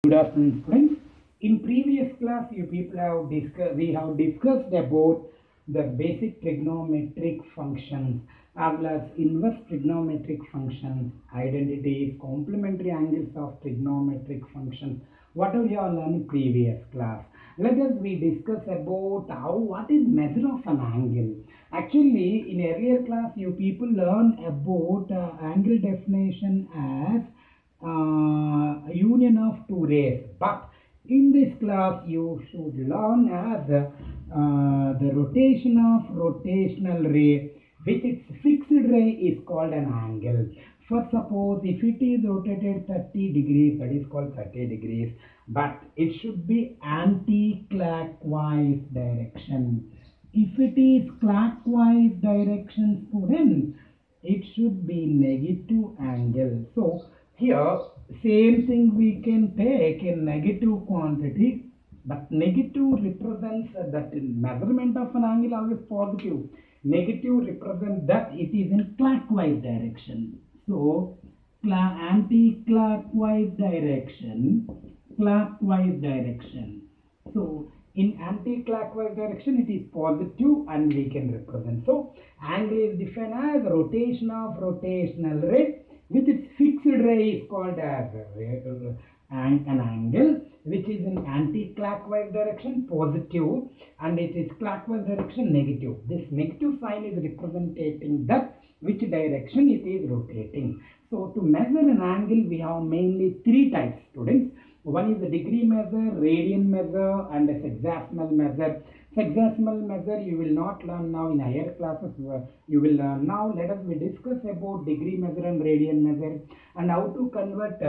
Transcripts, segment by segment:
Good afternoon, students. In previous class, we have discussed about the basic trigonometric functions as well as inverse trigonometric functions, identities, complementary angles of trigonometric functions. Whatever you have learned in previous class. Let us we discuss about what is measure of an angle. Actually, in earlier class, you people learn about angle definition as union of two rays, but in this class you should learn as the rotation of rotational ray with its fixed ray is called an angle. For suppose if it is rotated 30 degrees, that is called 30 degrees, but it should be anti-clockwise direction. If it is clockwise direction, students, it should be negative angle. So here same thing we can take in negative quantity, but negative represents that in measurement of an angle always positive. Negative represents that it is in clockwise direction. So anti-clockwise direction, clockwise direction. So in anti-clockwise direction it is positive and we can represent. So angle is defined as rotation of rotational ray with its fixed ray is called as an angle which is in anti-clockwise direction positive and it is clockwise direction negative. This negative sign is representing that which direction it is rotating. So to measure an angle we have mainly three types, students. One is the degree measure, radian measure and a sexagesimal measure. Sexagesimal measure you will not learn now in higher classes. You will learn now. Let us we discuss about degree measure and radian measure and how to convert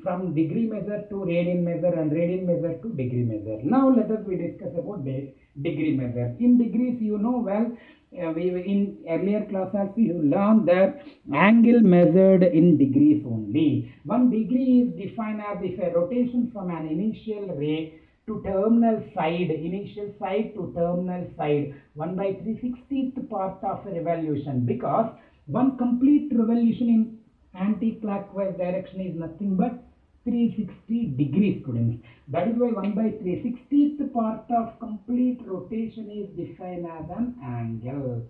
from degree measure to radian measure and radian measure to degree measure. Now let us we discuss about degree measure. In degrees you know well, we in earlier class also you learned that angle measured in degrees only. 1 degree is defined as if a rotation from an initial ray to terminal side, initial side to terminal side, 1 by 3/60th part of a revolution, because one complete revolution in anti-clockwise direction is nothing but 360 degrees, students. That is why 1 by 3/60th part of complete rotation is defined as an angle.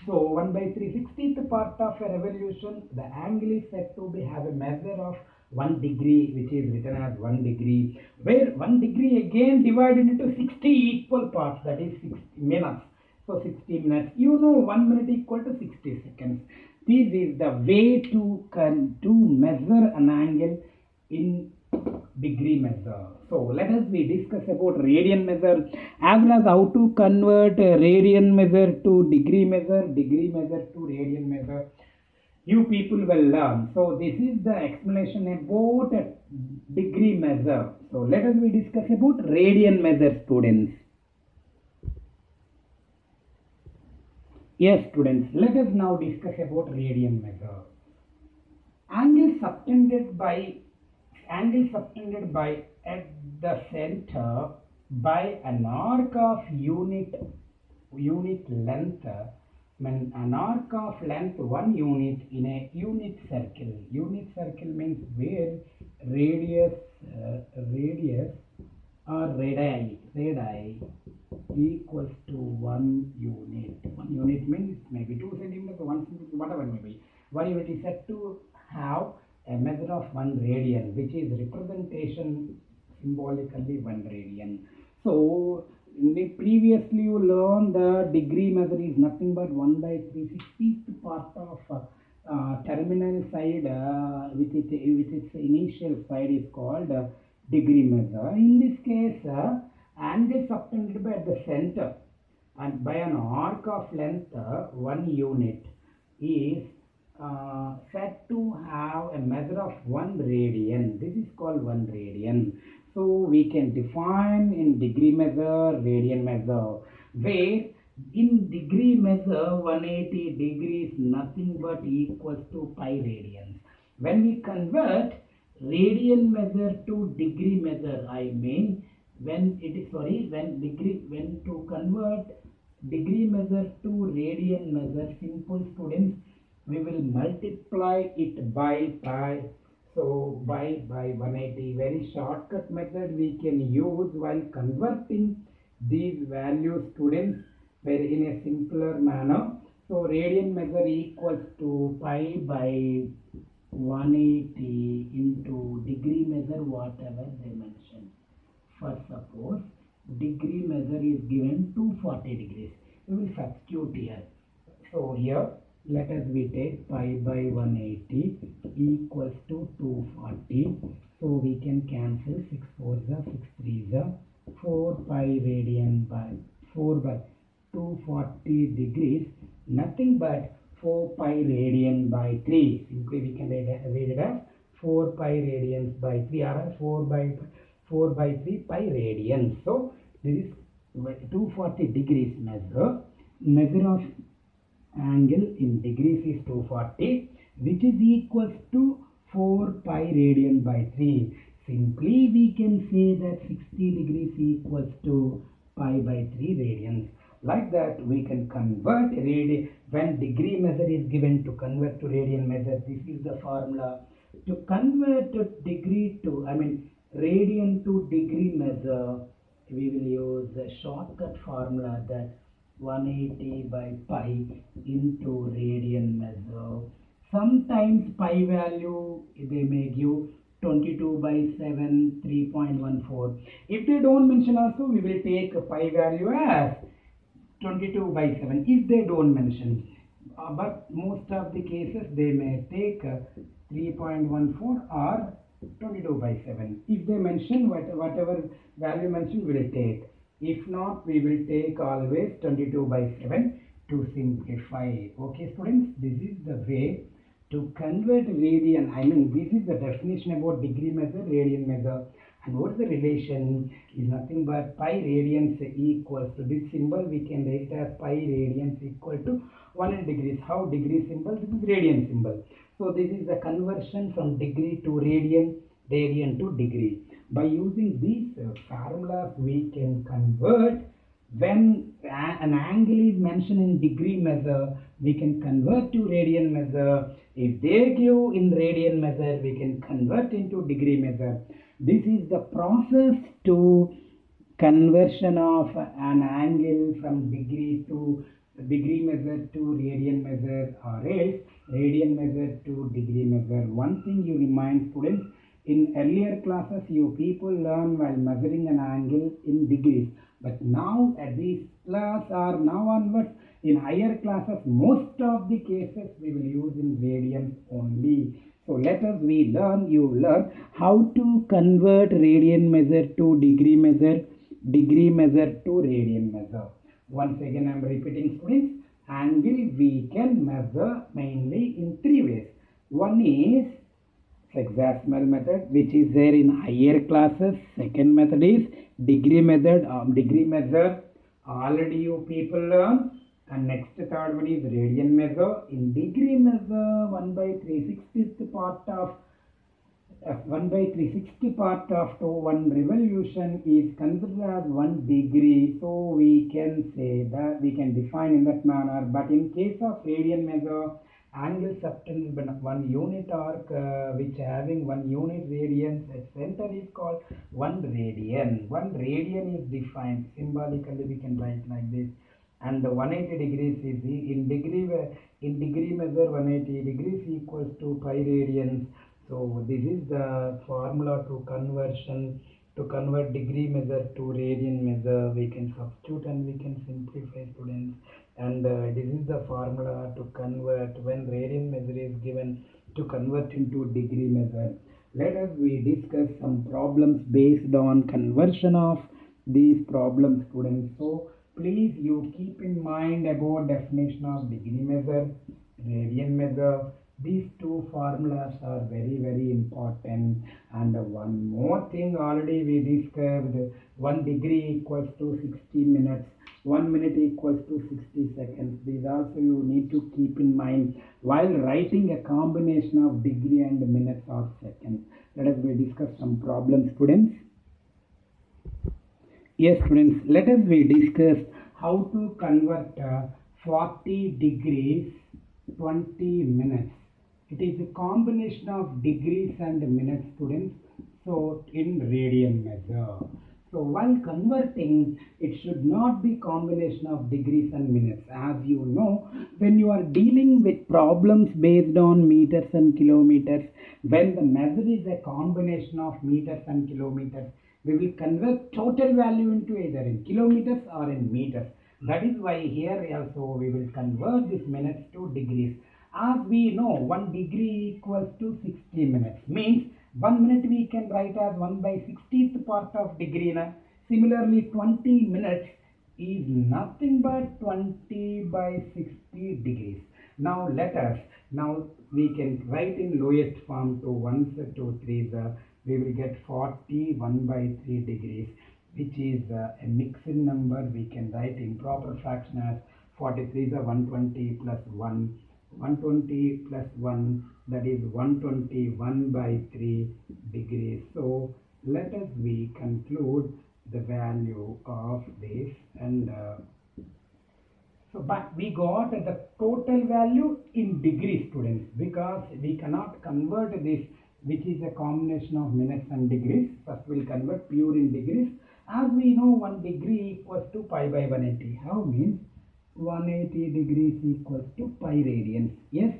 So 1 by 3/60th part of a revolution, the angle is said to be have a measure of 1 degree, which is written as 1 degree, where 1 degree again divided into 60 equal parts, that is 60 minutes. So 60 minutes, you know 1 minute equal to 60 seconds. This is the way to measure an angle in degree measure. So let us we discuss about radian measure as well as how to convert radian measure to degree measure to radian measure. You people will learn. So this is the explanation about a degree measure. So let us we discuss about radian measure, students. Yes, students, let us now discuss about radian measure. Angle subtended by at the center by an arc of unit length, when an arc of length 1 unit in a unit circle. Unit circle means where radius or radii equals to 1 unit. 1 unit means maybe 2 centimeters, 1 centimeter, whatever it may be. 1 unit is said to have a measure of 1 radian, which is representation symbolically 1 radian. So previously you learned the degree measure is nothing but 1 by 3/60th part of terminal side with its initial side is called degree measure. In this case, angle subtended by the center and by an arc of length 1 unit is said to have a measure of 1 radian. This is called 1 radian. So we can define in degree measure, radian measure, where in degree measure 180 degrees nothing but equals to pi radians. When we convert radian measure to degree measure, I mean when to convert degree measure to radian measure, simple, students, we will multiply it by pi. So by 180, very shortcut method we can use while converting these values, students, very in a simpler manner. So radian measure equals to pi by 180 into degree measure, whatever they mention. For suppose degree measure is given 240 degrees, we will substitute here. So here let us we take pi by 180 equals to 240. So we can cancel 6 4s are 6 3s are 4 pi radian by 4 by 240 degrees, nothing but 4 pi radian by 3. Simply we can read it as 4 pi radians by 3 or 4 by 3 pi radians. So this is 240 degrees measure of angle in degrees is 240, which is equals to 4 pi radian by 3. Simply we can say that 60 degrees equals to pi by 3 radians. Like that we can convert when degree measure is given to convert to radian measure. This is the formula to convert degree to radian to degree measure. We will use the shortcut formula that 180 by pi into radian measure. Sometimes pi value they may give 22 by 7 3.14. If they don't mention also, we will take pi value as 22 by 7 if they don't mention, but most of the cases they may take 3.14 or 22 by 7. If they mention whatever value mentioned, we will take. If not, we will take always 22 by 7 to simplify. Okay students, this is the way to convert radian. This is the definition about degree measure, radian measure. And what is the relation? Is nothing but pi radians equals to this symbol. We can write as pi radians equal to 100 degrees. How degree symbol? This is radian symbol. So this is the conversion from degree to radian, radian to degree. By using these formulas, we can convert when an angle is mentioned in degree measure, we can convert to radian measure. If they give in radian measure, we can convert into degree measure. This is the process to conversion of an angle from degree measure to radian measure, or else radian measure to degree measure. One thing you remind students, in earlier classes you people learn while measuring an angle in degrees, but now at this class or now onwards in higher classes, most of the cases we will use in radians only. So let us you learn how to convert radian measure to degree measure to radian measure. Once again I am repeating students, angle we can measure mainly in 3 ways. One is hexadecimal method, which is there in higher classes. Second method is degree method, already you people learn. And next third one is radian measure. In degree measure, 1 by 360th part of 1 revolution is considered as 1 degree. So we can say that we can define in that manner. But in case of radian measure, angle subtends 1 unit arc which having 1 unit radians at center is called 1 radian. 1 radian is defined symbolically, we can write like this. And 180 degrees is in degree measure, 180 degrees equals to pi radians. So this is the formula to convert degree measure to radian measure. We can substitute and we can simplify, students. And this is the formula to convert when radian measure is given to convert into degree measure. Let us discuss some problems based on conversion of these problems, students. So please you keep in mind about definition of degree measure, radian measure. These two formulas are very, very important. And one more thing already we discussed, 1 degree equals to 60 minutes, 1 minute equals to 60 seconds. These also you need to keep in mind while writing a combination of degree and minutes or seconds. Let us discuss some problems, students. Yes, students, let us discuss how to convert 40 degrees 20 minutes. It is a combination of degrees and minutes, students. So in radian measure. So while converting, it should not be combination of degrees and minutes. As you know, when you are dealing with problems based on meters and kilometers, when the measure is a combination of meters and kilometers, we will convert total value into either in kilometers or in meters. That is why here also we will convert this minutes to degrees. As we know, 1 degree equals to 60 minutes. Means 1 minute we can write as 1 by 60th part of degree. Na? Similarly, 20 minutes is nothing but 20 by 60 degrees. Now we can write in lowest form to 1s to 3s. We will get 41 by 3 degrees, which is a mixed number. We can write improper fraction as 43 is 120 plus 1. 120 plus 1, that is 121 by 3 degrees. So let us we conclude the value of this, and so but we got the total value in degrees, students, because we cannot convert this, which is a combination of minutes and degrees. First we'll convert pure in degrees. As we know, 1 degree equals to pi by 180. How means 180 degrees equals to pi radians. Yes,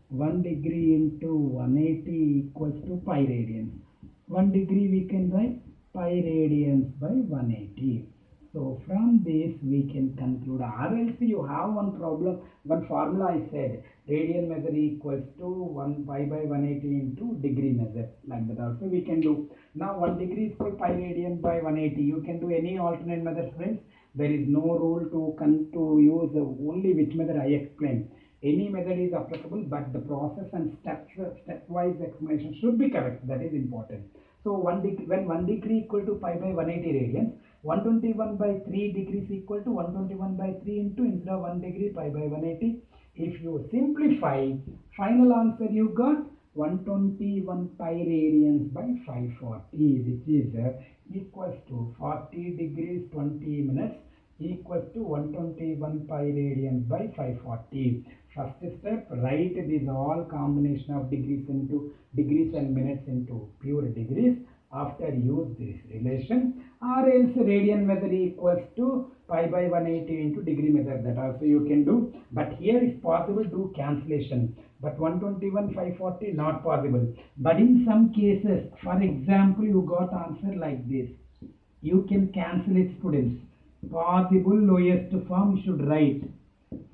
1 degree into 180 equals to pi radians. 1 degree we can write pi radians by 180. So from this we can conclude, or else you have one problem, one formula I said, radian measure equals to 1 pi by 180 into degree measure. Like that also we can do. Now 1 degree is equal pi radian by 180. You can do any alternate method, friends. There is no rule to use only which method I explained. Any method is applicable, but the process and stepwise explanation should be correct. That is important. So when 1 degree equal to pi by 180 radians, 121 by 3 degrees equal to 121 by 3 into instead of 1 degree pi by 180. If you simplify, final answer you got 121 pi radians by 540, which is equals to 40 degrees 20 minutes equals to 121 pi radians by 540. First step, write this all combination of degrees and minutes into pure degrees. After use this relation, or else radian measure equals to pi by 180 into degree measure. That also you can do, but here is possible do cancellation, but 121 540 not possible. But in some cases, for example, you got answer like this, you can cancel it, students. Possible lowest form you should write,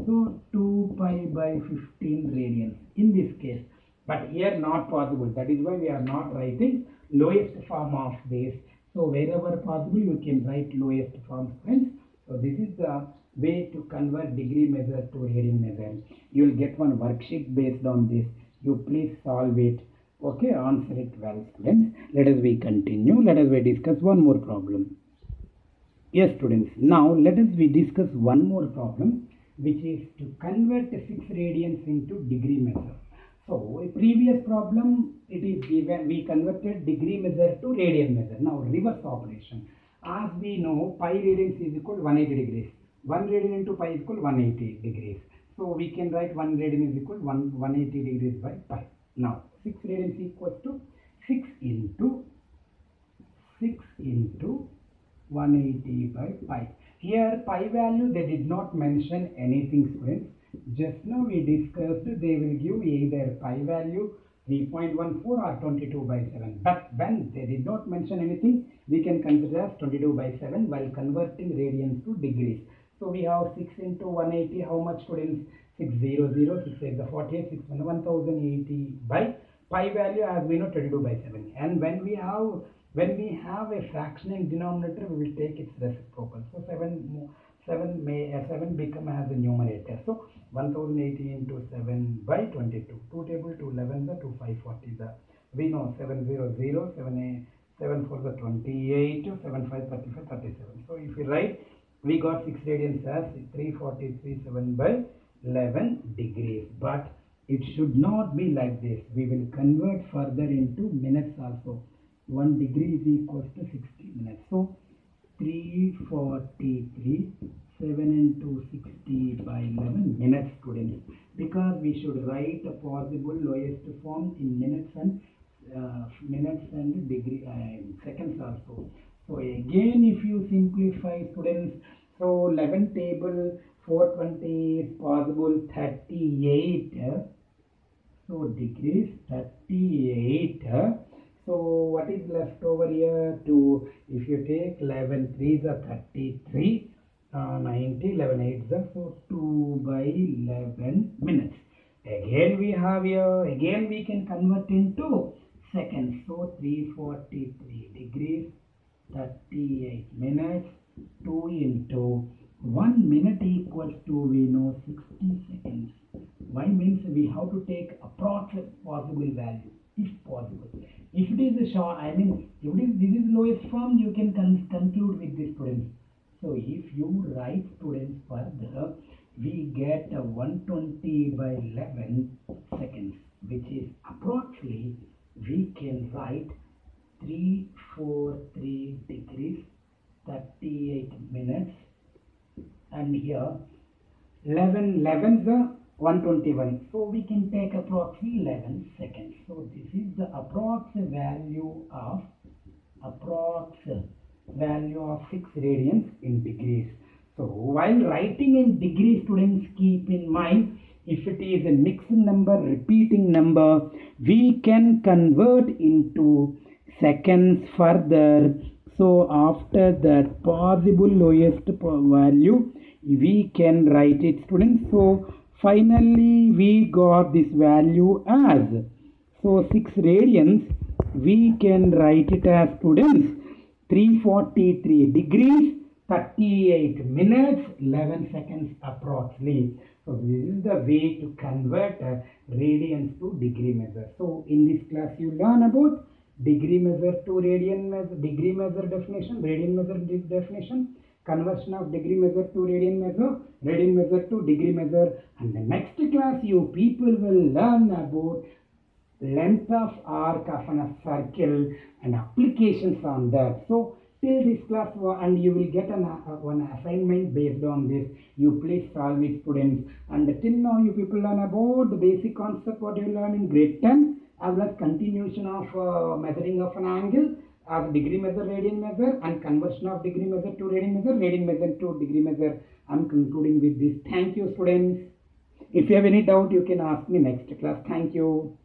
so 2 pi by 15 radians in this case, but here not possible. That is why we are not writing lowest form of this. So wherever possible you can write lowest form, friends. So this is the way to convert degree measure to radian measure. You will get one worksheet based on this. You please solve it. Okay, answer it well, students. Let us we continue. Let us we discuss one more problem. Yes, students. Now let us we discuss one more problem, which is to convert 6 radians into degree measure. So a previous problem, it is given we converted degree measure to radian measure. Now reverse operation. As we know, pi radians is equal to 180 degrees. 1 radian into pi is equal to 180 degrees. So we can write 1 radian is equal to 180 degrees by pi. Now 6 radians equals to 6 into 180 by pi. Here pi value they did not mention anything, students. Just now we discussed they will give either pi value 3.14 or 22 by 7. But when they did not mention anything, we can consider as 22 by 7 while converting radians to degrees. So we have 6 into 180. How much, students? 600, 6 8 the 48, 6 1080 by pi value as we know 22 by 7. And when we have a fraction in denominator, we will take its reciprocal. So 7 become as a numerator. So 1080 into 7 by 22. 2 table 2 11 the 2 540 the. We know 700 7 for the 28 7 5 35 37. So if we write, we got 6 radians as 343 7 by 11 degrees. But it should not be like this. We will convert further into minutes also. 1 degree is equals to 60 minutes. So 343 7 into 60 by 11 minutes, students, because we should write a possible lowest form in minutes and degree seconds also. So again, if you simplify, students, so 11 table 420 is possible 38. So degrees 38. So what is left over here? 2. If you take 11 3s are 33. 90, 11 8s are, so 2 by 11 minutes. Again we have here, again we can convert into seconds. So 343 degrees 38 minutes. 2 into 1 minute equals to, we know, 60 seconds. Why? Means we have to take approximate possible value if possible. If it is a short, I mean, if it is, this is lowest form, you can conclude with this, students. So if you write, students, further, we get 120 by 11 seconds, which is approximately, we can write 343 degrees 38 minutes, and here 11 11s are 121, so we can take approximately 11 seconds. So this is the approximate value of 6 radians in degrees. So while writing in degrees, students, keep in mind, if it is a mixed number, repeating number, we can convert into seconds further. So after that possible lowest value, we can write it, students. So finally we got this value as, so 6 radians, we can write it as, students, 343 degrees 38 minutes 11 seconds approximately. So this is the way to convert radians to degree measure. So in this class you learn about degree measure to radian measure, degree measure definition, radian measure definition, conversion of degree measure to radian measure to degree measure, and the next class you people will learn about length of arc of a circle and applications on that. So till this class, and you will get one assignment based on this. You please solve it, students. And till now you people learn about the basic concept what you learn in grade 10, as well as continuation of measuring of an angle, as degree measure, radian measure, and conversion of degree measure to radian measure to degree measure. I'm concluding with this. Thank you, students. If you have any doubt, you can ask me next class. Thank you.